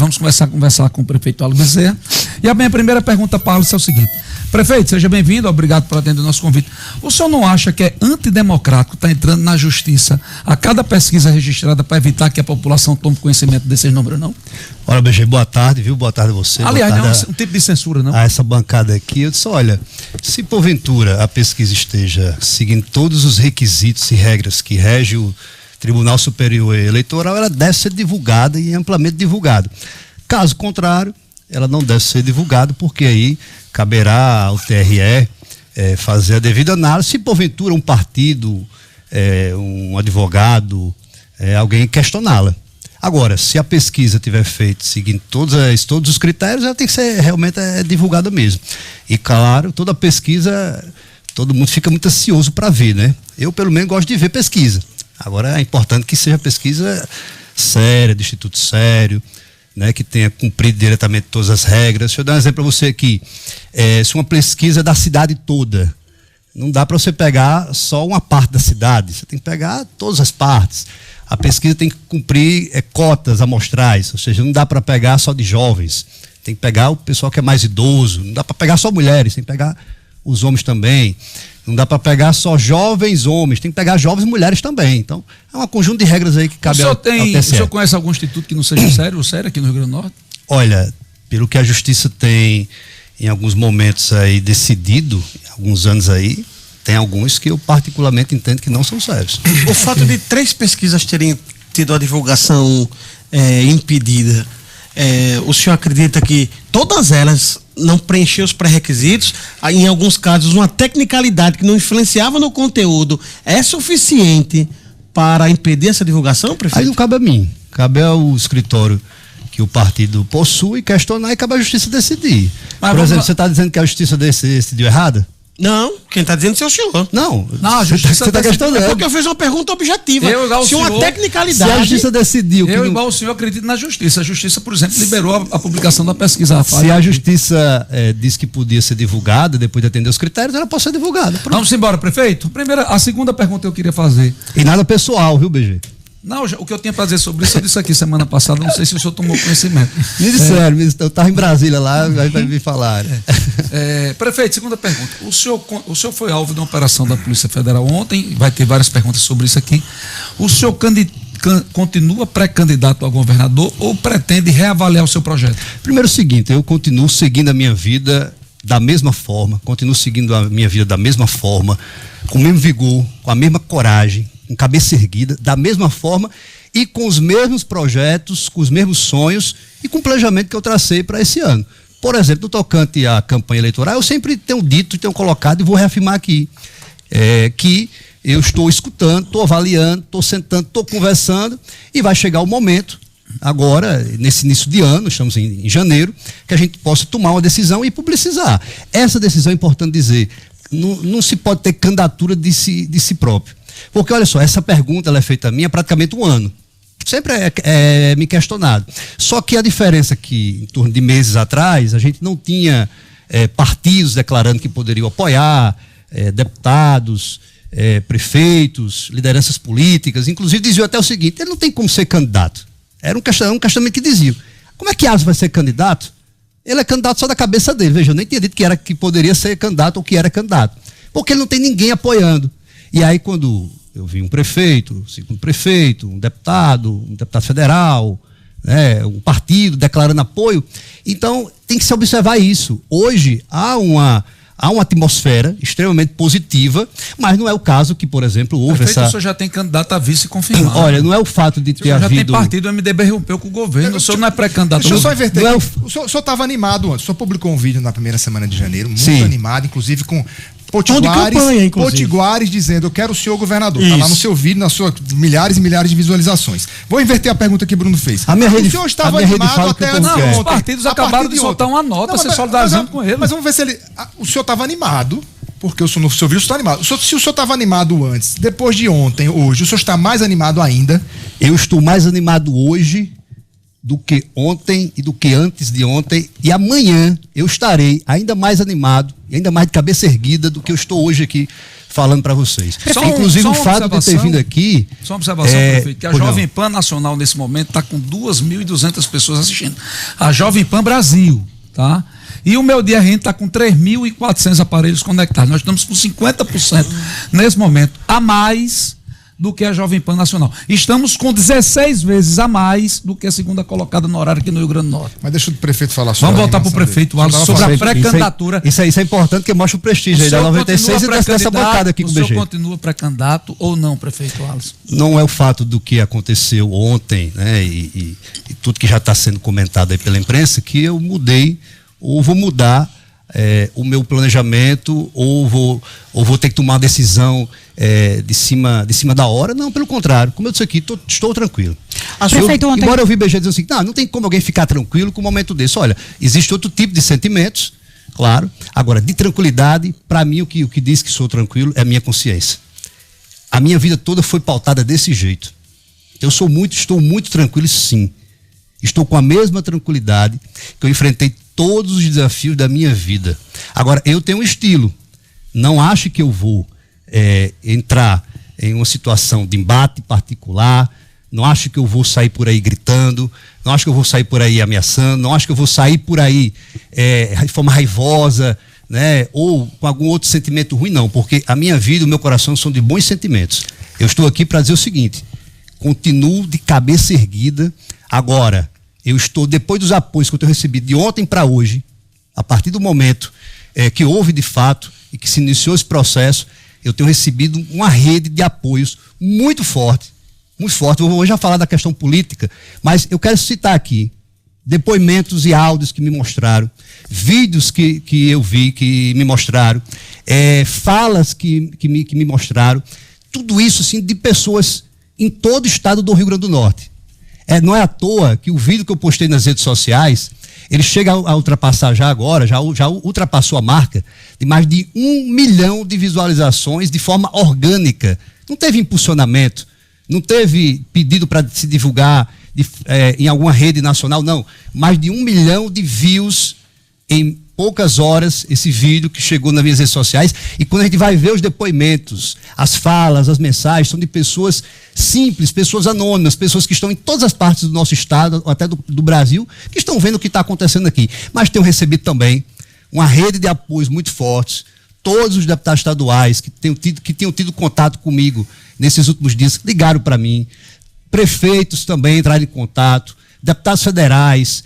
Vamos conversar com o prefeito Paulo Bezerra. E a minha primeira pergunta para o é o seguinte: prefeito, seja bem-vindo, obrigado por atender o nosso convite. O senhor não acha que é antidemocrático estar entrando na justiça a cada pesquisa registrada para evitar que a população tome conhecimento desses números, não? Olha, BG, boa tarde, viu? Boa tarde a você. Aliás, não é um tipo de censura, não? A essa bancada aqui, eu disse, olha, se porventura a pesquisa esteja seguindo todos os requisitos e regras que rege o Tribunal Superior Eleitoral, ela deve ser divulgada e amplamente divulgada. Caso contrário, ela não deve ser divulgada, porque aí caberá ao TRE fazer a devida análise. Se porventura um partido, um advogado, alguém questioná-la. Agora, se a pesquisa tiver feito seguindo todos os critérios, ela tem que ser realmente divulgada mesmo. E claro, toda pesquisa, todo mundo fica muito ansioso para ver, né? Eu, pelo menos, gosto de ver pesquisa. Agora, é importante que seja pesquisa séria, de instituto sério, né, que tenha cumprido diretamente todas as regras. Deixa eu dar um exemplo para você aqui. Se uma pesquisa é da cidade toda, não dá para você pegar só uma parte da cidade, você tem que pegar todas as partes. A pesquisa tem que cumprir cotas amostrais, ou seja, não dá para pegar só de jovens, tem que pegar o pessoal que é mais idoso, não dá para pegar só mulheres, tem que pegar os homens também, não dá para pegar só jovens homens, tem que pegar jovens mulheres também. Então, é um conjunto de regras aí que cabe ao TSE. O senhor conhece algum instituto que não seja sério aqui no Rio Grande do Norte? Olha, pelo que a Justiça tem em alguns momentos aí decidido, alguns anos aí, tem alguns que eu particularmente entendo que não são sérios. O fato de 3 pesquisas terem tido a divulgação impedida, o senhor acredita que todas elas não preencheram os pré-requisitos? Em alguns casos, uma tecnicalidade que não influenciava no conteúdo é suficiente para impedir essa divulgação, prefeito? Aí não cabe a mim, cabe ao escritório que o partido possui questionar e cabe à Justiça decidir. Por exemplo, você está dizendo que a Justiça decidiu errada? Não, quem está dizendo é o senhor. Não, a Justiça está questionando. É porque eu fiz uma pergunta objetiva. Se uma tecnicalidade. Se a Justiça decidiu. Igual o senhor, acredito na Justiça. A Justiça, por exemplo, liberou a publicação da pesquisa. Se a Justiça disse que podia ser divulgada, depois de atender os critérios, ela pode ser divulgada. Pronto. Vamos embora, prefeito. A segunda pergunta que eu queria fazer. E nada pessoal, viu, BG? Não, o que eu tinha para dizer sobre isso, eu disse aqui semana passada, não sei se o senhor tomou conhecimento. Me disseram, eu estava em Brasília lá, vai me falar. Prefeito, segunda pergunta. O senhor foi alvo de uma operação da Polícia Federal ontem, vai ter várias perguntas sobre isso aqui. O senhor continua pré-candidato a governador ou pretende reavaliar o seu projeto? Primeiro o seguinte, eu continuo seguindo a minha vida da mesma forma, continuo seguindo a minha vida da mesma forma, com o mesmo vigor, com a mesma coragem, com cabeça erguida, da mesma forma e com os mesmos projetos, com os mesmos sonhos e com o planejamento que eu tracei para esse ano. Por exemplo, no tocante à campanha eleitoral, eu sempre tenho dito, tenho colocado e vou reafirmar aqui, que eu estou escutando, estou avaliando, estou sentando, estou conversando e vai chegar o momento, agora, nesse início de ano, estamos em janeiro, que a gente possa tomar uma decisão e publicizar. Essa decisão é importante dizer, não se pode ter candidatura de si próprio. Porque, olha só, essa pergunta ela é feita a mim há praticamente um ano. Sempre é me questionado. Só que a diferença é que, em torno de meses atrás, a gente não tinha partidos declarando que poderiam apoiar, deputados, prefeitos, lideranças políticas. Inclusive, diziam até o seguinte, ele não tem como ser candidato. Era um questionamento que diziam. Como é que Aras vai ser candidato? Ele é candidato só da cabeça dele. Veja, eu nem tinha dito que poderia ser candidato ou que era candidato. Porque ele não tem ninguém apoiando. E aí, quando eu vi um prefeito, um segundo prefeito, um deputado federal, né, um partido declarando apoio, então tem que se observar isso. Hoje há uma atmosfera extremamente positiva, mas não é o caso que, por exemplo, houve prefeito, o senhor já tem candidato a vice confirmado. Olha, não é o fato de ter havido... já tem partido, o MDB rompeu com o governo, o senhor não é pré-candidato. Deixa eu só inverter. O senhor estava animado antes, o senhor publicou um vídeo na primeira semana de janeiro, muito Sim. animado, inclusive com potiguares dizendo, eu quero o senhor governador. Está lá no seu vídeo, nas suas milhares e milhares de visualizações. Vou inverter a pergunta que Bruno fez. O senhor estava animado até antes de ontem. Os partidos acabaram de soltar uma nota, se solidarizando com ele. Mas vamos ver se o senhor estava animado, porque no seu vídeo está animado. Se o senhor estava animado antes, depois de ontem, hoje, o senhor está mais animado ainda? Eu estou mais animado hoje do que ontem e do que antes de ontem, e amanhã eu estarei ainda mais animado e ainda mais de cabeça erguida do que eu estou hoje aqui falando para vocês. só Inclusive uma o fato de ter vindo aqui... Só uma observação, prefeito, que a Jovem Pan Nacional nesse momento está com 2.200 pessoas assistindo. A Jovem Pan Brasil, tá? E o Meu Dia Rende está com 3.400 aparelhos conectados. Nós estamos com 50% nesse momento a mais do que a Jovem Pan Nacional. Estamos com 16 vezes a mais do que a segunda colocada no horário aqui no Rio Grande do Norte. Mas deixa o prefeito falar sobre. Vamos voltar para o prefeito Alisson sobre a pré-candidatura. Isso é importante, que mostra o prestígio aí da 96 e dessa bancada aqui com o BG. O senhor continua pré-candidato ou não, prefeito Alisson? Não é o fato do que aconteceu ontem, né, e tudo que já está sendo comentado aí pela imprensa, que eu mudei ou vou mudar o meu planejamento, ou vou ter que tomar uma decisão de cima da hora. Não, pelo contrário, como eu disse aqui, estou tranquilo. Embora eu vi BG dizer assim, não tem como alguém ficar tranquilo com um momento desse. Olha, existe outro tipo de sentimentos, claro. Agora, de tranquilidade, para mim, o que diz que sou tranquilo é a minha consciência. A minha vida toda foi pautada desse jeito. Estou muito tranquilo, sim. Estou com a mesma tranquilidade que eu enfrentei todos os desafios da minha vida. Agora, eu tenho um estilo. Não acho que eu vou entrar em uma situação de embate particular. Não acho que eu vou sair por aí gritando. Não acho que eu vou sair por aí ameaçando. Não acho que eu vou sair por aí de forma raivosa, né? Ou com algum outro sentimento ruim, não. Porque a minha vida e o meu coração são de bons sentimentos. Eu estou aqui para dizer o seguinte: continuo de cabeça erguida. Agora, eu estou, depois dos apoios que eu tenho recebido de ontem para hoje, a partir do momento que houve de fato e que se iniciou esse processo, eu tenho recebido uma rede de apoios muito forte, muito forte. Eu vou já falar da questão política, mas eu quero citar aqui depoimentos e áudios que me mostraram, vídeos que eu vi que me mostraram, falas que me mostraram, tudo isso assim de pessoas em todo o estado do Rio Grande do Norte. Não é à toa que o vídeo que eu postei nas redes sociais, ele chega a ultrapassar já ultrapassou a marca de mais de 1 milhão de visualizações de forma orgânica. Não teve impulsionamento, não teve pedido para se divulgar em alguma rede nacional, não. Mais de 1 milhão de views em poucas horas, esse vídeo que chegou nas minhas redes sociais. E quando a gente vai ver os depoimentos, as falas, as mensagens, são de pessoas simples, pessoas anônimas, pessoas que estão em todas as partes do nosso estado, até do Brasil, que estão vendo o que está acontecendo aqui. Mas tenho recebido também uma rede de apoios muito fortes. Todos os deputados estaduais que tinham tido contato comigo nesses últimos dias ligaram para mim. Prefeitos também entraram em contato, deputados federais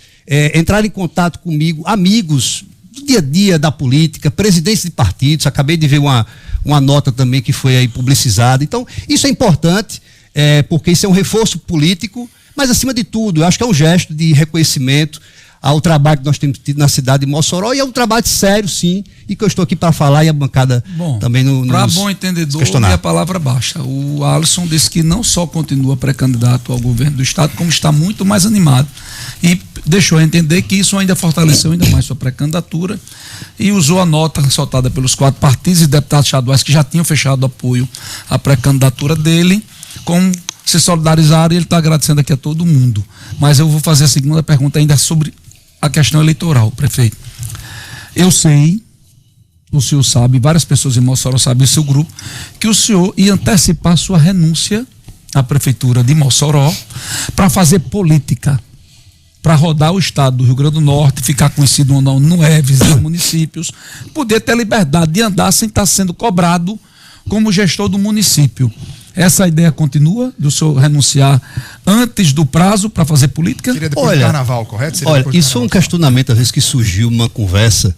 entraram em contato comigo, amigos do dia a dia da política, presidentes de partidos. Acabei de ver uma nota também que foi aí publicizada. Então, isso é importante, porque isso é um reforço político, mas acima de tudo, eu acho que é um gesto de reconhecimento ao trabalho que nós temos tido na cidade de Mossoró, e é um trabalho sério, sim, e que eu estou aqui para falar, e a bancada também para bom entendedor, e a palavra baixa. O Alisson disse que não só continua pré-candidato ao governo do estado, como está muito mais animado, e deixou a entender que isso ainda fortaleceu ainda mais sua pré-candidatura, e usou a nota soltada pelos 4 partidos e deputados estaduais que já tinham fechado apoio à pré-candidatura dele, com se solidarizaram, e ele está agradecendo aqui a todo mundo. Mas eu vou fazer a segunda pergunta ainda sobre a questão eleitoral, prefeito. Eu sei, o senhor sabe, várias pessoas em Mossoró sabem, o seu grupo, que o senhor ia antecipar sua renúncia à prefeitura de Mossoró para fazer política, para rodar o estado do Rio Grande do Norte, ficar conhecido ou não é, visitar municípios, poder ter liberdade de andar sem estar sendo cobrado como gestor do município. Essa ideia continua do senhor renunciar antes do prazo para fazer política? Seria depois do carnaval, correto? Isso é um questionamento, às vezes, que surgiu numa conversa,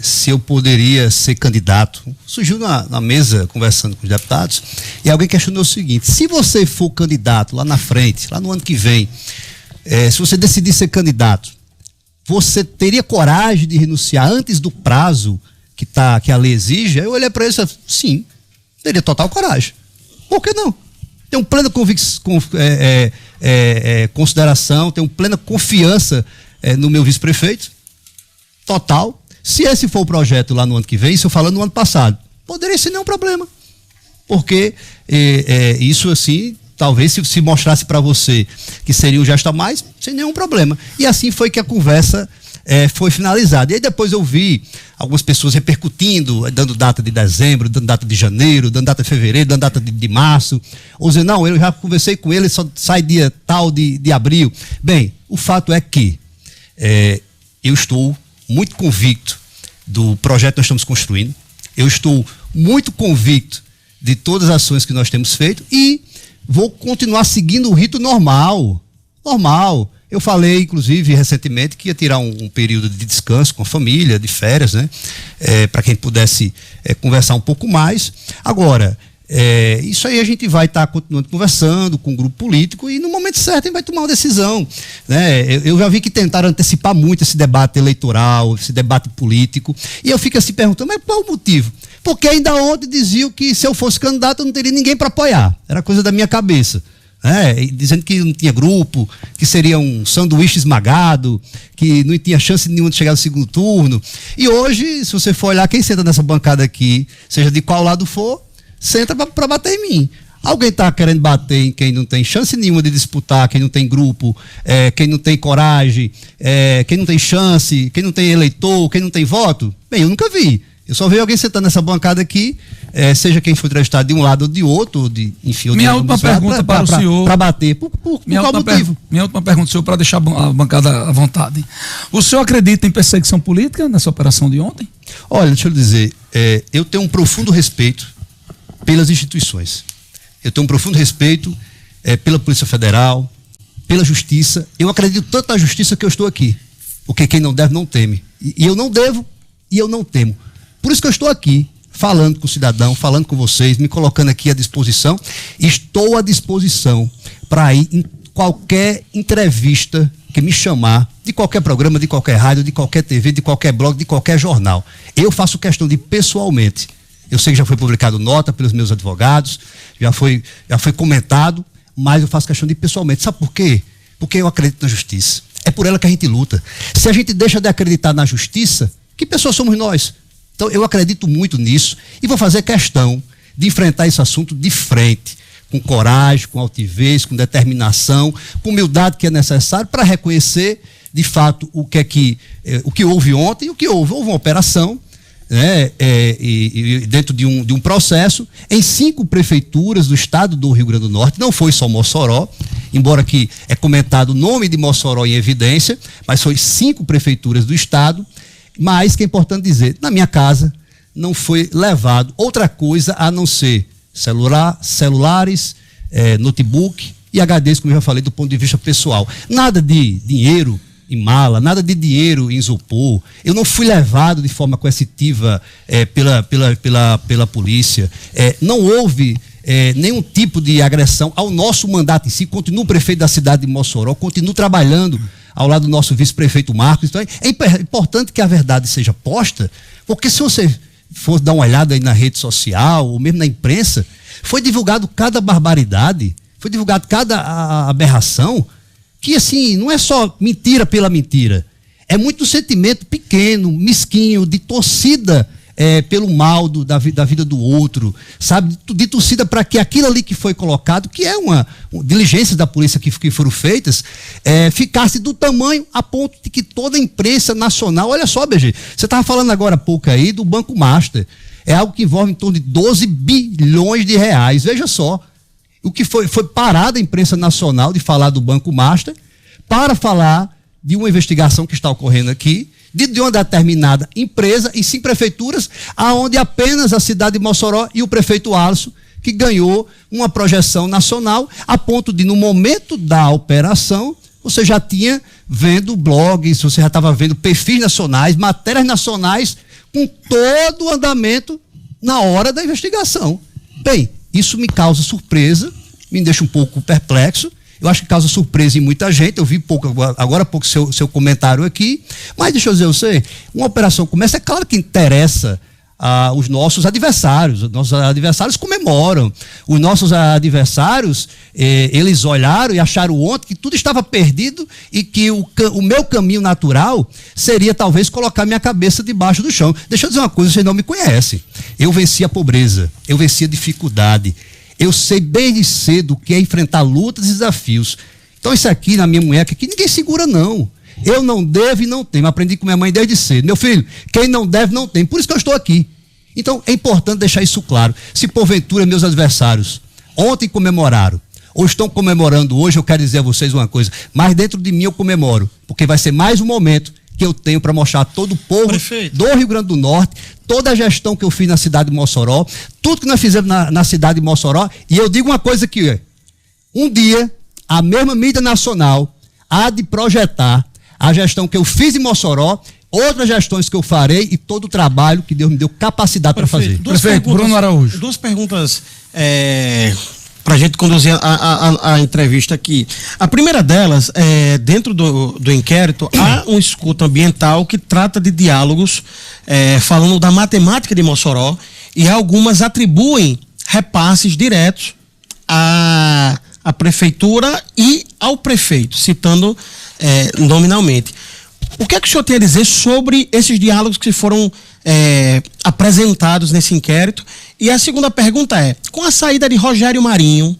se eu poderia ser candidato. Surgiu na mesa, conversando com os deputados, e alguém questionou o seguinte: se você for candidato lá na frente, lá no ano que vem, se você decidir ser candidato, você teria coragem de renunciar antes do prazo que a lei exige? Eu olhei para ele e disse: sim, teria total coragem. Por que não? Tenho plena consideração, tenho plena confiança no meu vice-prefeito. Total. Se esse for o projeto lá no ano que vem, isso eu falando no ano passado, poderia ser nenhum problema. Porque isso assim, talvez se mostrasse para você que seria um gesto a mais, sem nenhum problema. E assim foi que a conversa foi finalizado. E aí depois eu vi algumas pessoas repercutindo, dando data de dezembro, dando data de janeiro, dando data de fevereiro, dando data de março, ou dizendo, não, eu já conversei com ele, só sai dia tal de abril. Bem, o fato é que eu estou muito convicto do projeto que nós estamos construindo, eu estou muito convicto de todas as ações que nós temos feito e vou continuar seguindo o rito normal. Eu falei, inclusive, recentemente, que ia tirar um período de descanso com a família, de férias, né? Para quem pudesse conversar um pouco mais. Agora, isso aí a gente vai estar continuando conversando com o grupo político e no momento certo a gente vai tomar uma decisão, né? Eu já vi que tentaram antecipar muito esse debate eleitoral, esse debate político, e eu fico assim perguntando, mas qual o motivo? Porque ainda ontem diziam que se eu fosse candidato eu não teria ninguém para apoiar, era coisa da minha cabeça, dizendo que não tinha grupo, que seria um sanduíche esmagado, que não tinha chance nenhuma de chegar no segundo turno. E hoje, se você for olhar, quem senta nessa bancada aqui, seja de qual lado for, senta para bater em mim. Alguém está querendo bater em quem não tem chance nenhuma de disputar, quem não tem grupo, quem não tem coragem, quem não tem chance, quem não tem eleitor, quem não tem voto? Bem, eu nunca vi. Eu só vi alguém sentando nessa bancada aqui, seja quem for entrevistado de um lado ou de outro, enfim... Minha última pergunta para o senhor... Para bater. Por qual motivo? Minha última pergunta, senhor, para deixar a bancada à vontade. O senhor acredita em perseguição política nessa operação de ontem? Olha, deixa eu lhe dizer, eu tenho um profundo respeito pelas instituições. Eu tenho um profundo respeito pela Polícia Federal, pela Justiça. Eu acredito tanto na Justiça que eu estou aqui. Porque quem não deve não teme. E eu não devo e eu não temo. Por isso que eu estou aqui, falando com o cidadão, falando com vocês, me colocando aqui à disposição. Estou à disposição para ir em qualquer entrevista que me chamar, de qualquer programa, de qualquer rádio, de qualquer TV, de qualquer blog, de qualquer jornal. Eu faço questão de pessoalmente. Eu sei que já foi publicado nota pelos meus advogados, já foi comentado, mas eu faço questão de pessoalmente. Sabe por quê? Porque eu acredito na justiça. É por ela que a gente luta. Se a gente deixa de acreditar na justiça, que pessoas somos nós? Então eu acredito muito nisso e vou fazer questão de enfrentar esse assunto de frente, com coragem, com altivez, com determinação, com humildade que é necessário para reconhecer de fato o que houve ontem e o que houve. Houve uma operação, e dentro de um processo em 5 prefeituras do estado do Rio Grande do Norte. Não foi só Mossoró, embora que é comentado o nome de Mossoró em evidência, mas foi 5 prefeituras do estado. Mas que é importante dizer, na minha casa não foi levado outra coisa a não ser celulares, notebook e HDs, como eu já falei, do ponto de vista pessoal. Nada de dinheiro em mala, nada de dinheiro em isopor. Eu não fui levado de forma coercitiva pela polícia. Não houve nenhum tipo de agressão ao nosso mandato em si. Continuo prefeito da cidade de Mossoró, continuo trabalhando ao lado do nosso vice-prefeito Marcos. Então é importante que a verdade seja posta, porque se você for dar uma olhada aí na rede social, ou mesmo na imprensa, foi divulgado cada barbaridade, foi divulgado cada aberração, que assim, não é só mentira pela mentira, é muito sentimento pequeno, mesquinho, de torcida pelo mal da vida do outro, sabe, de torcida para que aquilo ali que foi colocado, que é uma diligência da polícia que foram feitas, ficasse do tamanho a ponto de que toda a imprensa nacional, olha só, BG, você estava falando agora há pouco aí do Banco Master, é algo que envolve em torno de 12 bilhões de reais, veja só, o que foi parada a imprensa nacional de falar do Banco Master para falar de uma investigação que está ocorrendo aqui, de uma determinada empresa em 5 prefeituras, aonde apenas a cidade de Mossoró e o prefeito Alisson, que ganhou uma projeção nacional, a ponto de, no momento da operação, você já tinha vendo blogs, você já estava vendo perfis nacionais, matérias nacionais, com todo o andamento na hora da investigação. Bem, isso me causa surpresa, me deixa um pouco perplexo. Eu acho que causa surpresa em muita gente. Eu vi agora há pouco seu comentário aqui. Mas deixa eu dizer, você, uma operação como essa, é claro que interessa os nossos adversários. Os nossos adversários comemoram. Os nossos adversários, eles olharam e acharam ontem que tudo estava perdido e que o meu caminho natural seria talvez colocar minha cabeça debaixo do chão. Deixa eu dizer uma coisa, vocês não me conhecem. Eu venci a pobreza, eu venci a dificuldade. Eu sei desde cedo o que é enfrentar lutas e desafios. Então isso aqui na minha mulher, que ninguém segura não. Eu não devo e não tenho. Aprendi com minha mãe desde cedo. Meu filho, quem não deve não tem. Por isso que eu estou aqui. Então é importante deixar isso claro. Se porventura meus adversários ontem comemoraram ou estão comemorando hoje, eu quero dizer a vocês uma coisa, mas dentro de mim eu comemoro, porque vai ser mais um momento que eu tenho para mostrar a todo o povo do Rio Grande do Norte, toda a gestão que eu fiz na cidade de Mossoró, tudo que nós fizemos na cidade de Mossoró. E eu digo uma coisa aqui, um dia a mesma mídia nacional há de projetar a gestão que eu fiz em Mossoró, outras gestões que eu farei e todo o trabalho que Deus me deu capacidade para fazer. Prefeito Bruno Araújo. Duas perguntas para a gente conduzir a entrevista aqui. A primeira delas, dentro do inquérito, há uma escuta ambiental que trata de diálogos, falando da matemática de Mossoró, e algumas atribuem repasses diretos à prefeitura e ao prefeito, citando nominalmente. O que é que o senhor tem a dizer sobre esses diálogos que foram apresentados nesse inquérito? E a segunda pergunta com a saída de Rogério Marinho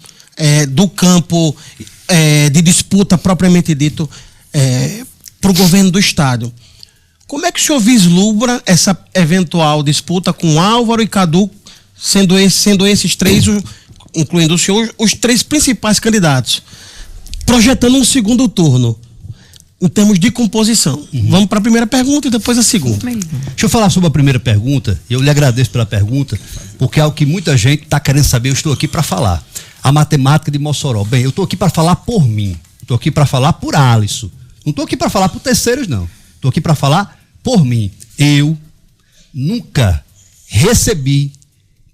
do campo de disputa propriamente dito para o governo do estado, como é que o senhor vislumbra essa eventual disputa com Álvaro e Cadu, sendo esses três, incluindo o senhor, os três principais candidatos, projetando um segundo turno em termos de composição? Vamos para a primeira pergunta e depois a segunda. Deixa eu falar sobre a primeira pergunta. Eu lhe agradeço pela pergunta, porque é o que muita gente está querendo saber. Eu estou aqui para falar a matemática de Mossoró. Bem, eu estou aqui para falar por mim, estou aqui para falar por Alisson, não estou aqui para falar por terceiros, não. Estou aqui para falar por mim. Eu nunca recebi,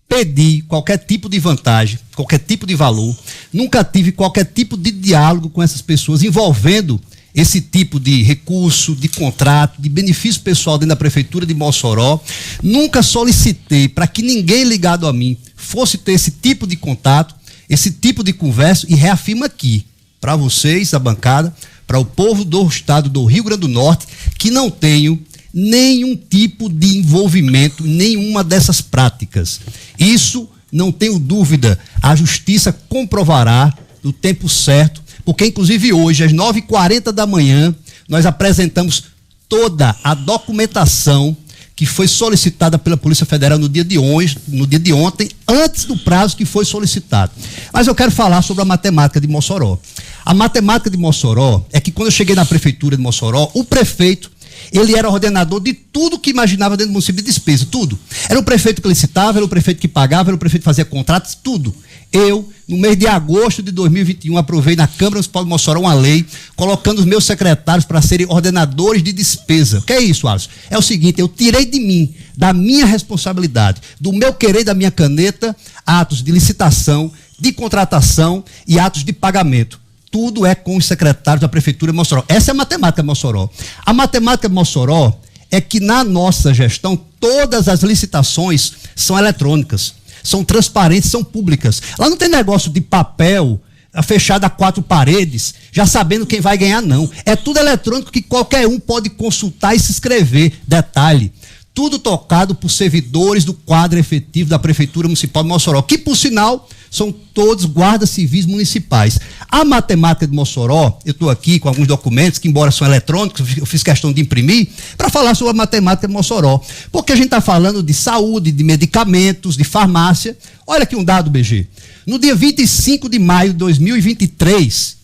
pedi qualquer tipo de vantagem, qualquer tipo de valor, nunca tive qualquer tipo de diálogo com essas pessoas envolvendo esse tipo de recurso, de contrato, de benefício pessoal dentro da prefeitura de Mossoró. Nunca solicitei para que ninguém ligado a mim fosse ter esse tipo de contato, esse tipo de conversa, e reafirmo aqui para vocês, a bancada, para o povo do estado do Rio Grande do Norte, que não tenho nenhum tipo de envolvimento em nenhuma dessas práticas. Isso, não tenho dúvida, a justiça comprovará no tempo certo, porque inclusive hoje, às 9h40 da manhã, nós apresentamos toda a documentação que foi solicitada pela Polícia Federal no dia de ontem, antes do prazo que foi solicitado. Mas eu quero falar sobre a matemática de Mossoró. A matemática de Mossoró é que quando eu cheguei na prefeitura de Mossoró, o prefeito, ele era ordenador de tudo que imaginava dentro do município de despesa, tudo. Era o prefeito que licitava, era o prefeito que pagava, era o prefeito que fazia contratos, tudo. Eu, no mês de agosto de 2021, aprovei na Câmara Municipal de Mossoró uma lei colocando os meus secretários para serem ordenadores de despesa. O que é isso, Alisson? É o seguinte, eu tirei de mim, da minha responsabilidade, do meu querer, da minha caneta, atos de licitação, de contratação e atos de pagamento. Tudo é com os secretários da Prefeitura de Mossoró. Essa é a matemática de Mossoró. A matemática de Mossoró é que na nossa gestão todas as licitações são eletrônicas, são transparentes, são públicas. Lá não tem negócio de papel fechado a 4 paredes, já sabendo quem vai ganhar, não. É tudo eletrônico que qualquer um pode consultar e se inscrever. Detalhe, tudo tocado por servidores do quadro efetivo da Prefeitura Municipal de Mossoró, que, por sinal, são todos guardas civis municipais. A matemática de Mossoró, eu estou aqui com alguns documentos que, embora são eletrônicos, eu fiz questão de imprimir, para falar sobre a matemática de Mossoró. Porque a gente está falando de saúde, de medicamentos, de farmácia. Olha aqui um dado, BG. No dia 25 de maio de 2023,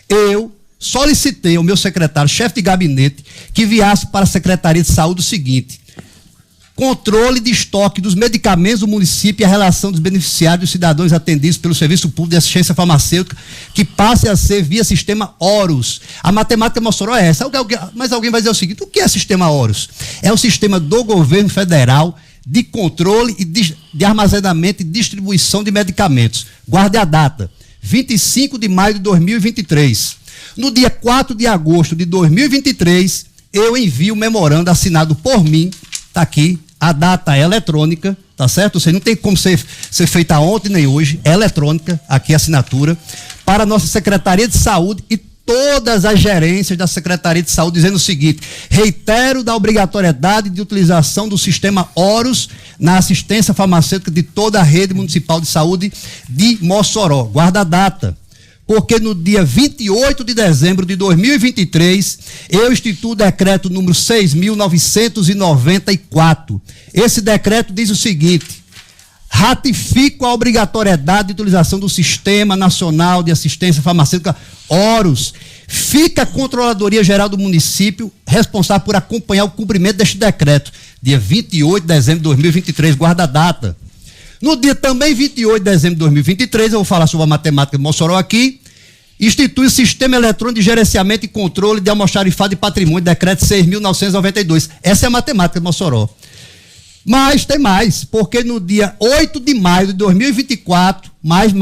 eu solicitei ao meu secretário, chefe de gabinete, que enviasse para a Secretaria de Saúde o seguinte: controle de estoque dos medicamentos do município e a relação dos beneficiários dos cidadãos atendidos pelo Serviço Público de Assistência Farmacêutica, que passe a ser via sistema Horus. A matemática de Mossoró é essa. Mas alguém vai dizer o seguinte: o que é sistema Horus? É o sistema do governo federal de controle e de armazenamento e distribuição de medicamentos. Guarde a data, 25 de maio de 2023. No dia 4 de agosto de 2023, eu envio o memorando assinado por mim, tá aqui, a data é eletrônica, tá certo? Você não tem como ser feita ontem nem hoje, é eletrônica, aqui a assinatura, para a nossa Secretaria de Saúde e todas as gerências da Secretaria de Saúde, dizendo o seguinte: reitero da obrigatoriedade de utilização do sistema Horus na assistência farmacêutica de toda a rede municipal de saúde de Mossoró. Guarda a data. porque no dia 28 de dezembro de 2023, eu instituo o decreto número 6.994. Esse decreto diz o seguinte: ratifico a obrigatoriedade de utilização do Sistema Nacional de Assistência Farmacêutica, OROS. Fica a Controladoria Geral do Município responsável por acompanhar o cumprimento deste decreto. Dia 28 de dezembro de 2023, guarda a data. No dia também 28 de dezembro de 2023, eu vou falar sobre a matemática de Mossoró aqui, institui o Sistema Eletrônico de Gerenciamento e Controle de Almoxarifado e Patrimônio, decreto 6.992. Essa é a matemática de Mossoró. Mas tem mais, porque no dia 8 de maio de 2024, mais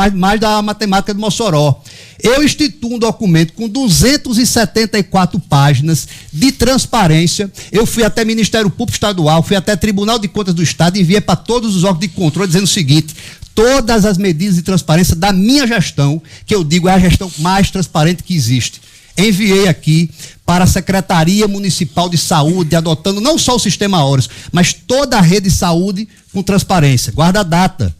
da matemática de Mossoró, eu instituo um documento com 274 páginas de transparência. Eu fui até Ministério Público Estadual, fui até Tribunal de Contas do Estado e enviei para todos os órgãos de controle dizendo o seguinte: todas as medidas de transparência da minha gestão, que eu digo é a gestão mais transparente que existe, enviei aqui para a Secretaria Municipal de Saúde, adotando não só o Sistema OROS, mas toda a rede de saúde com transparência. Guarda a data,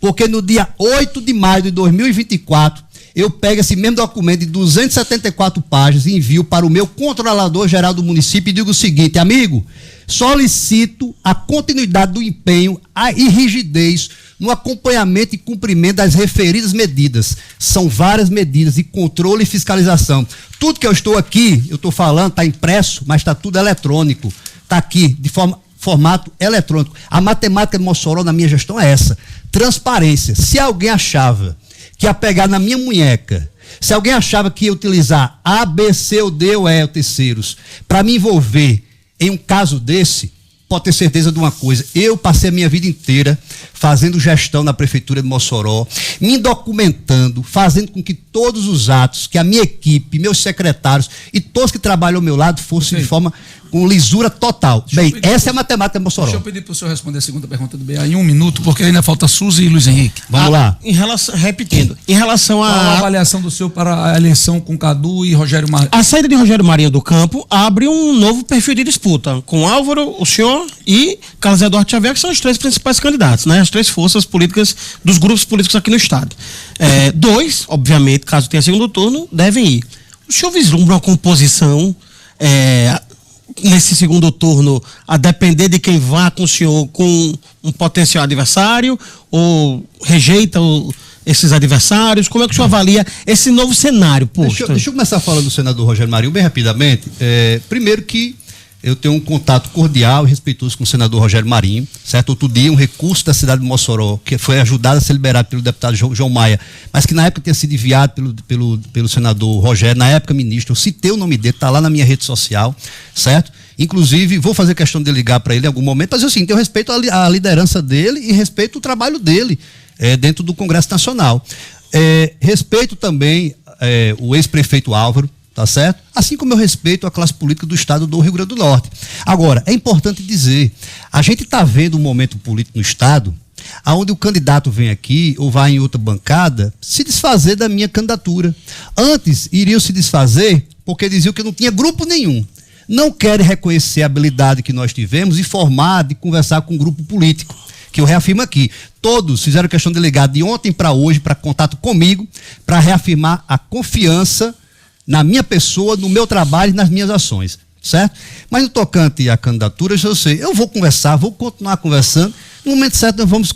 porque no dia 8 de maio de 2024, eu pego esse mesmo documento de 274 páginas e envio para o meu controlador geral do município e digo o seguinte: amigo, solicito a continuidade do empenho e rigidez no acompanhamento e cumprimento das referidas medidas. São várias medidas de controle e fiscalização. Tudo que eu estou falando, está impresso, mas está tudo eletrônico. Está aqui, de formato eletrônico. A matemática de Mossoró na minha gestão é essa: transparência. Se alguém achava que ia pegar na minha munheca, se alguém achava que ia utilizar A, B, C ou D ou E ou terceiros para me envolver em um caso desse, pode ter certeza de uma coisa: eu passei a minha vida inteira fazendo gestão na Prefeitura de Mossoró, me documentando, fazendo com que todos os atos, que a minha equipe, meus secretários e todos que trabalham ao meu lado fossem de forma com lisura total. Bem, essa é a matemática de Mossoró. Deixa eu pedir para o senhor responder a segunda pergunta do BA em 1 minuto, porque ainda falta Suzy e Luiz Henrique. Vamos lá. Em relação Qual a avaliação do senhor para a eleição com Cadu e Rogério Marinho? A saída de Rogério Marinho do campo abre um novo perfil de disputa, com Álvaro, o senhor e Carlos Eduardo Xavier, que são os três principais candidatos, né? As três forças políticas dos grupos políticos aqui no estado. Dois, obviamente, caso tenha segundo turno, devem ir. O senhor vislumbra uma composição nesse segundo turno, a depender de quem vá com o senhor, com um potencial adversário, ou rejeita esses adversários? Como é que o senhor avalia esse novo cenário? Deixa eu começar falando do senador Rogério Marinho bem rapidamente. Primeiro que eu tenho um contato cordial e respeitoso com o senador Rogério Marinho, certo? Outro dia, um recurso da cidade de Mossoró, que foi ajudado a ser liberado pelo deputado João Maia, mas que na época tinha sido enviado pelo senador Rogério, na época ministro, eu citei o nome dele, está lá na minha rede social, certo? Inclusive, vou fazer questão de ligar para ele em algum momento, mas assim, eu respeito a liderança dele e respeito o trabalho dele dentro do Congresso Nacional. Respeito também o ex-prefeito Álvaro, tá certo? Assim como eu respeito a classe política do estado do Rio Grande do Norte. Agora, é importante dizer, a gente está vendo um momento político no estado onde o candidato vem aqui ou vai em outra bancada se desfazer da minha candidatura. Antes, iriam se desfazer porque diziam que não tinha grupo nenhum. Não querem reconhecer a habilidade que nós tivemos e formar, de conversar com um grupo político, que eu reafirmo aqui. Todos fizeram questão de ligar de ontem para hoje, para contato comigo, para reafirmar a confiança na minha pessoa, no meu trabalho e nas minhas ações, certo? Mas no tocante à candidatura, eu sei, eu vou conversar, vou continuar conversando, no momento certo nós vamos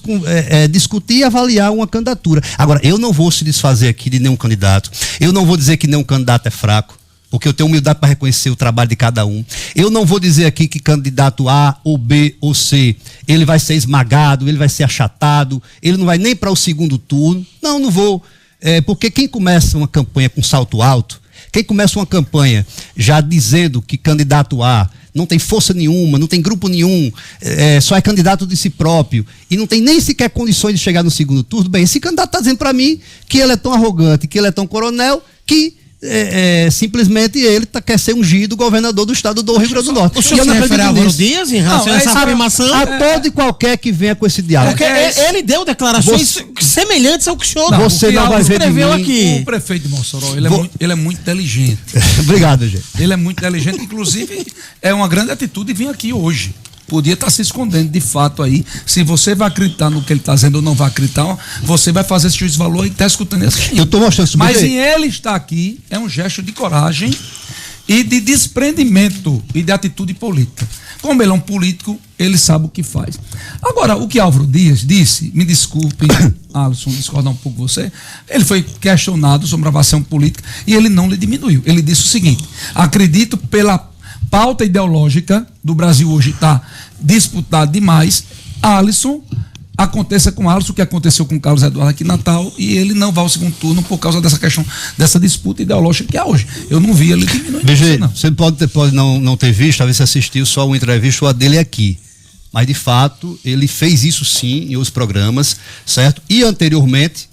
discutir e avaliar uma candidatura. Agora, eu não vou se desfazer aqui de nenhum candidato, eu não vou dizer que nenhum candidato é fraco, porque eu tenho humildade para reconhecer o trabalho de cada um. Eu não vou dizer aqui que candidato A ou B ou C, ele vai ser esmagado, ele vai ser achatado, ele não vai nem para o segundo turno. Não vou, porque quem começa uma campanha com salto alto, quem começa uma campanha já dizendo que candidato A não tem força nenhuma, não tem grupo nenhum, só é candidato de si próprio e não tem nem sequer condições de chegar no segundo turno, bem, esse candidato está dizendo para mim que ele é tão arrogante, que ele é tão coronel, que simplesmente ele quer ser ungido governador do estado do Rio Grande do Norte. O senhor se refere a Álvaro Dias em relação a essa afirmação? A todo e qualquer que venha com esse diálogo. Porque ele deu declarações semelhantes ao que o senhor você não vai ver de mim. Aqui. O prefeito de Mossoró, ele é muito inteligente. Obrigado, gente. Ele é muito inteligente, inclusive é uma grande atitude vir aqui hoje. podia estar se escondendo de fato aí. Se você vai acreditar no que ele está dizendo ou não vai acreditar, você vai fazer esse juízo de valor e está escutando esse assistindo. Eu estou mostrando isso. Mas em ele estar aqui é um gesto de coragem e de desprendimento e de atitude política. Como ele é um político, ele sabe o que faz. Agora, o que Álvaro Dias disse, me desculpe, Alisson, discordar um pouco você, ele foi questionado sobre a avaliação política e ele não lhe diminuiu. Ele disse o seguinte: acredito pela pauta ideológica do Brasil hoje está disputado demais, Alisson, aconteça com Alisson o que aconteceu com Carlos Eduardo aqui em Natal, e ele não vai ao segundo turno por causa dessa questão, dessa disputa ideológica que há hoje. Eu não vi ele diminuir. Veja, você pode não ter visto, talvez você assistiu só uma entrevista, a dele aqui. Mas, de fato, ele fez isso sim em outros programas, certo? E, anteriormente,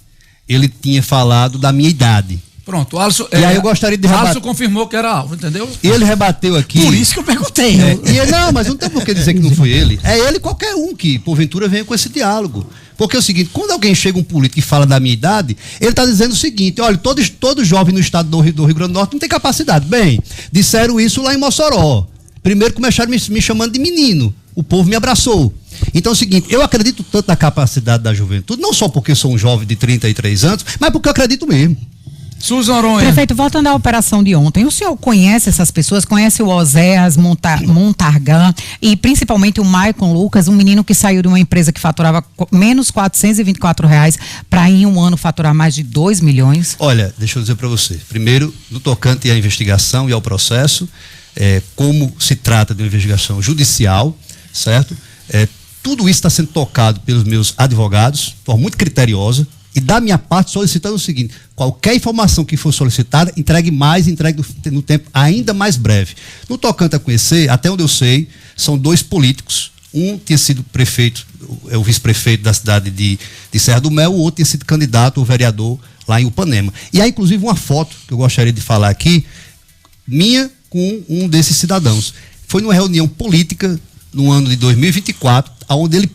ele tinha falado da minha idade. Pronto, Alisson. E aí eu gostaria de Alisson confirmou que era Álvaro, entendeu? E ele rebateu aqui. Por isso que eu perguntei. Não, mas não tem por que dizer que não foi ele. É ele qualquer um que, porventura, venha com esse diálogo. Porque é o seguinte, quando alguém chega, um político, e fala da minha idade, ele está dizendo o seguinte: olha, todo jovem no estado do Rio Grande do Norte não tem capacidade. Bem, disseram isso lá em Mossoró. Primeiro começaram me chamando de menino. O povo me abraçou. Então é o seguinte, eu acredito tanto na capacidade da juventude, não só porque sou um jovem de 33 anos, mas porque eu acredito mesmo. Susan Aronha. Prefeito, voltando à operação de ontem, o senhor conhece essas pessoas? Conhece o Oséias Montargan e principalmente o Maicon Lucas, um menino que saiu de uma empresa que faturava menos R$424 para em um ano faturar mais de 2 milhões? Olha, deixa eu dizer para você. Primeiro, no tocante à investigação e ao processo, como se trata de uma investigação judicial, certo? Tudo isso está sendo tocado pelos meus advogados, de forma muito criteriosa, e da minha parte solicitando o seguinte: qualquer informação que for solicitada, entregue no tempo ainda mais breve. No tocante a conhecer, até onde eu sei, são 2 políticos. Um tinha sido prefeito, o vice-prefeito da cidade de Serra do Mel, o outro tinha sido candidato ao vereador lá em Upanema. E há inclusive uma foto que eu gostaria de falar aqui, minha com um desses cidadãos. Foi numa reunião política no ano de 2024, onde ele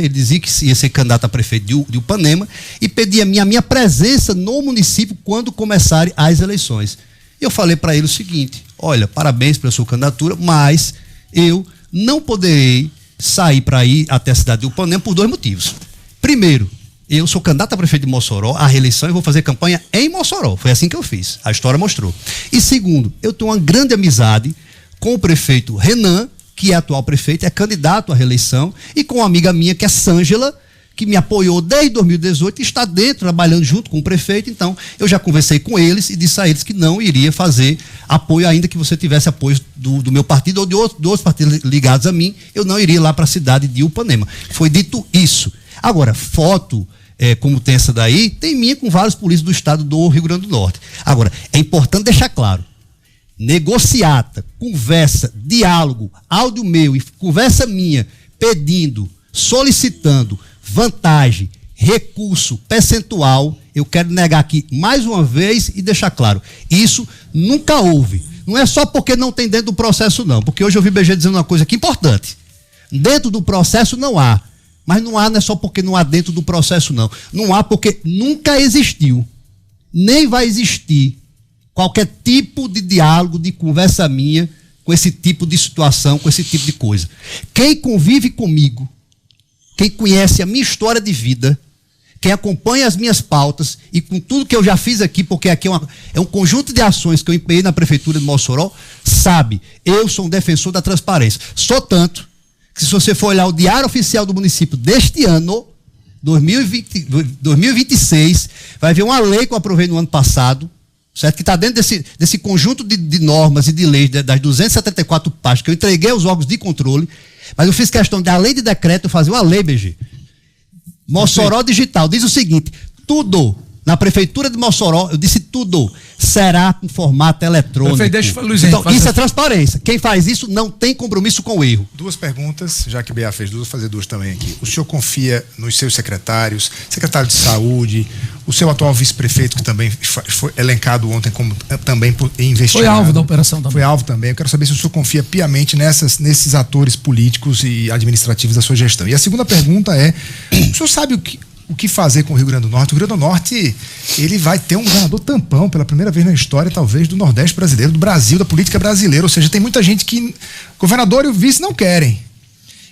dizia que ia ser candidato a prefeito de Upanema e pedia a minha presença no município quando começarem as eleições. Eu falei para ele o seguinte: olha, parabéns pela sua candidatura, mas eu não poderei sair para ir até a cidade de Upanema por 2 motivos. Primeiro, eu sou candidato a prefeito de Mossoró, a reeleição, e vou fazer campanha em Mossoró. Foi assim que eu fiz, a história mostrou. E segundo, eu tenho uma grande amizade com o prefeito Renan, que é atual prefeito, é candidato à reeleição, e com uma amiga minha, que é Sângela, que me apoiou desde 2018 e está dentro, trabalhando junto com o prefeito. Então, eu já conversei com eles e disse a eles que não iria fazer apoio, ainda que você tivesse apoio do meu partido ou de outros partidos ligados a mim, eu não iria lá para a cidade de Upanema. Foi dito isso. Agora, foto, como tem essa daí, tem minha com vários políticos do estado do Rio Grande do Norte. Agora, é importante deixar claro: negociata, conversa, diálogo, áudio meu e conversa minha, pedindo, solicitando vantagem, recurso, percentual, eu quero negar aqui mais uma vez e deixar claro: isso nunca houve. Não é só porque não tem dentro do processo, não, porque hoje eu vi o BG dizendo uma coisa aqui importante: dentro do processo não há, mas não há, não é só porque não há dentro do processo, não. Não há porque nunca existiu, nem vai existir qualquer tipo de diálogo, de conversa minha com esse tipo de situação, com esse tipo de coisa. Quem convive comigo, quem conhece a minha história de vida, quem acompanha as minhas pautas e com tudo que eu já fiz aqui, porque aqui é um conjunto de ações que eu empenhei na prefeitura de Mossoró, sabe, eu sou um defensor da transparência. Só tanto que, se você for olhar o diário oficial do município deste ano, 2026, vai ver uma lei que eu aprovei no ano passado, certo? Que está dentro desse conjunto de normas e de leis, das 274 páginas que eu entreguei aos órgãos de controle, mas eu fiz questão de, além de decreto, eu fazer uma lei, BG. Mossoró Digital diz o seguinte: tudo, na prefeitura de Mossoró, eu disse tudo, será com formato eletrônico. Prefeito, deixa Luiz então, isso é transparência. Quem faz isso não tem compromisso com o erro. 2 perguntas, já que BA fez 2, vou fazer 2 também aqui. O senhor confia nos seus secretários, secretário de saúde, o seu atual vice-prefeito, que também foi elencado ontem como também investigado. Foi alvo da operação também. Foi alvo também. Eu quero saber se o senhor confia piamente nesses atores políticos e administrativos da sua gestão. E a segunda pergunta é: o senhor sabe o que fazer com o Rio Grande do Norte? O Rio Grande do Norte, ele vai ter um governador tampão pela primeira vez na história, talvez, do Nordeste brasileiro, do Brasil, da política brasileira. Ou seja, tem muita gente que governador e o vice não querem.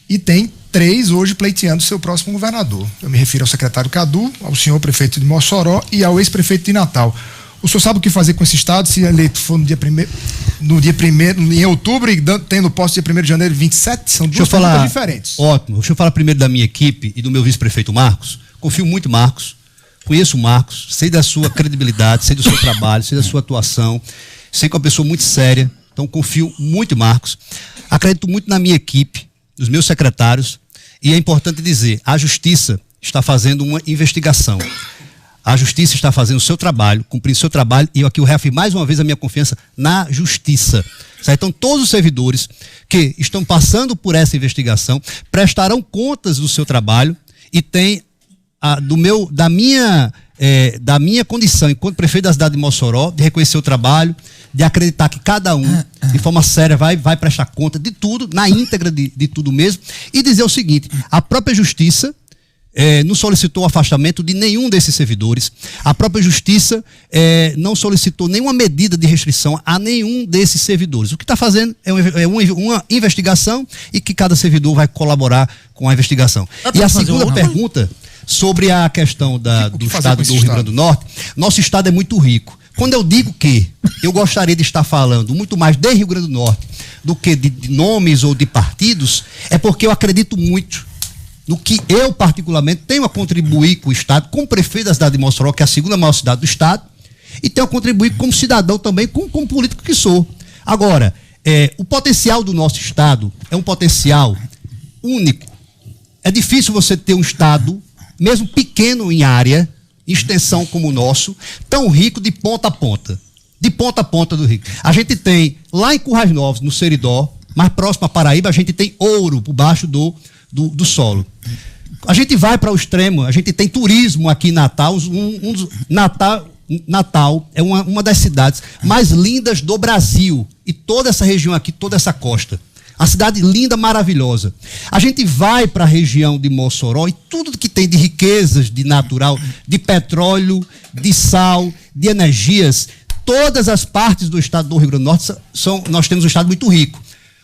e tem 3 hoje pleiteando seu próximo governador. Eu me refiro ao secretário Cadu, ao senhor prefeito de Mossoró e ao ex-prefeito de Natal. O senhor sabe o que fazer com esse estado se eleito for no dia 1º, em outubro, e tendo posse dia 1º de janeiro de 27? São duas perguntas diferentes. Ótimo. Deixa eu falar primeiro da minha equipe e do meu vice-prefeito Marcos. Confio muito em Marcos, conheço o Marcos, sei da sua credibilidade, sei do seu trabalho, sei da sua atuação, sei que é uma pessoa muito séria, então confio muito em Marcos. Acredito muito na minha equipe, nos meus secretários, e é importante dizer, a Justiça está fazendo uma investigação. A Justiça está fazendo o seu trabalho, cumprindo o seu trabalho, e aqui eu reafirmo mais uma vez a minha confiança na Justiça. Certo? Então, todos os servidores que estão passando por essa investigação prestarão contas do seu trabalho e têm da minha condição enquanto prefeito da cidade de Mossoró, de reconhecer o trabalho, de acreditar que cada um, de forma séria, vai prestar conta de tudo, na íntegra de tudo mesmo, e dizer o seguinte: a própria Justiça não solicitou o afastamento de nenhum desses servidores. A própria Justiça não solicitou nenhuma medida de restrição a nenhum desses servidores. O que está fazendo é uma investigação e que cada servidor vai colaborar com a investigação. E a segunda pergunta, sobre a questão do estado do Rio Grande do Norte, nosso estado é muito rico. Quando eu digo que eu gostaria de estar falando muito mais de Rio Grande do Norte do que de nomes ou de partidos, é porque eu acredito muito no que eu, particularmente, tenho a contribuir com o Estado, como prefeito da cidade de Mossoró, que é a segunda maior cidade do Estado, e tenho a contribuir como cidadão também, como político que sou. Agora, o potencial do nosso Estado é um potencial único. É difícil você ter um Estado, mesmo pequeno em área, extensão como o nosso, tão rico de ponta a ponta. De ponta a ponta do Rio. A gente tem, lá em Currais Novos, no Seridó, mais próximo a Paraíba, a gente tem ouro por baixo do solo. A gente vai para o extremo, a gente tem turismo aqui em Natal. Natal é uma das cidades mais lindas do Brasil, e toda essa região aqui, toda essa costa. A cidade linda, maravilhosa. A gente vai para a região de Mossoró e tudo que tem de riquezas, de natural, de petróleo, de sal, de energias, todas as partes do estado do Rio Grande do Norte nós temos um estado muito rico.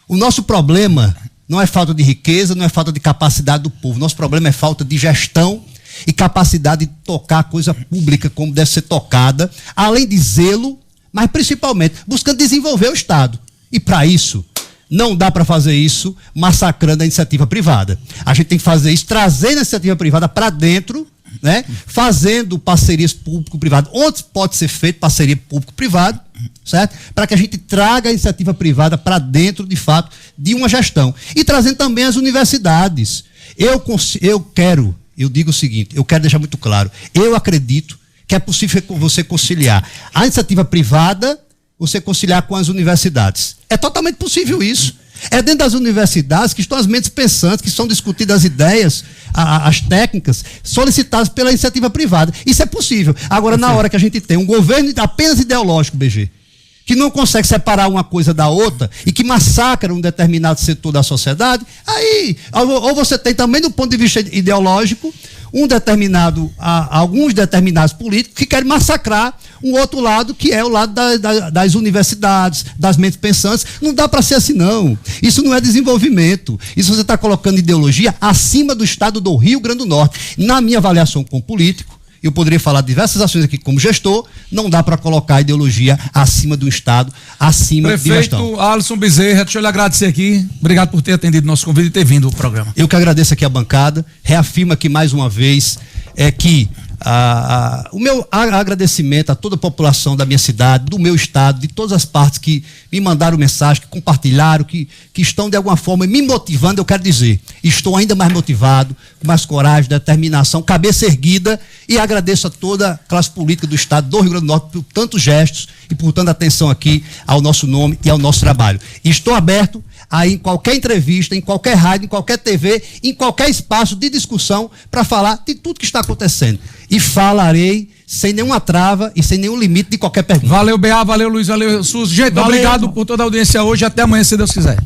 O nosso problema não é falta de riqueza, não é falta de capacidade do povo. Nosso problema é falta de gestão e capacidade de tocar a coisa pública como deve ser tocada, além de zelo, mas principalmente buscando desenvolver o Estado. E para isso, não dá para fazer isso massacrando a iniciativa privada. A gente tem que fazer isso, trazendo a iniciativa privada para dentro, né? Fazendo parcerias público-privado, onde pode ser feito parceria público-privado, certo? Para que a gente traga a iniciativa privada para dentro, de fato, de uma gestão. E trazendo também as universidades. Eu digo o seguinte, eu quero deixar muito claro, eu acredito que é possível você conciliar a iniciativa privada, você conciliar com as universidades. É totalmente possível isso. É dentro das universidades que estão as mentes pensantes, que são discutidas as ideias, as técnicas solicitadas pela iniciativa privada. Isso é possível. Agora, na hora que a gente tem um governo apenas ideológico, BG, que não consegue separar uma coisa da outra e que massacra um determinado setor da sociedade, aí, ou você tem também, do ponto de vista ideológico, alguns determinados políticos que querem massacrar um outro lado, que é o lado das universidades, das mentes pensantes. Não dá para ser assim, não. Isso não é desenvolvimento. Isso você está colocando ideologia acima do estado do Rio Grande do Norte. Na minha avaliação como político, eu poderia falar de diversas ações aqui como gestor, não dá para colocar a ideologia acima do Estado, acima de gestão. Prefeito Alisson Bezerra, deixa eu lhe agradecer aqui. Obrigado por ter atendido nosso convite e ter vindo ao programa. Eu que agradeço aqui a bancada, reafirmo aqui mais uma vez que o meu agradecimento a toda a população da minha cidade, do meu estado, de todas as partes que me mandaram mensagem, que compartilharam, que estão de alguma forma me motivando. Eu quero dizer, estou ainda mais motivado, com mais coragem, determinação, cabeça erguida, e agradeço a toda a classe política do estado do Rio Grande do Norte por tantos gestos e por tanta atenção aqui ao nosso nome e ao nosso trabalho. E estou aberto a, em qualquer entrevista, em qualquer rádio, em qualquer TV, em qualquer espaço de discussão, para falar de tudo que está acontecendo. E falarei sem nenhuma trava e sem nenhum limite de qualquer pergunta. Valeu, BA, valeu, Luiz, valeu, Sus. Gente, obrigado por toda a audiência hoje. Até amanhã, se Deus quiser.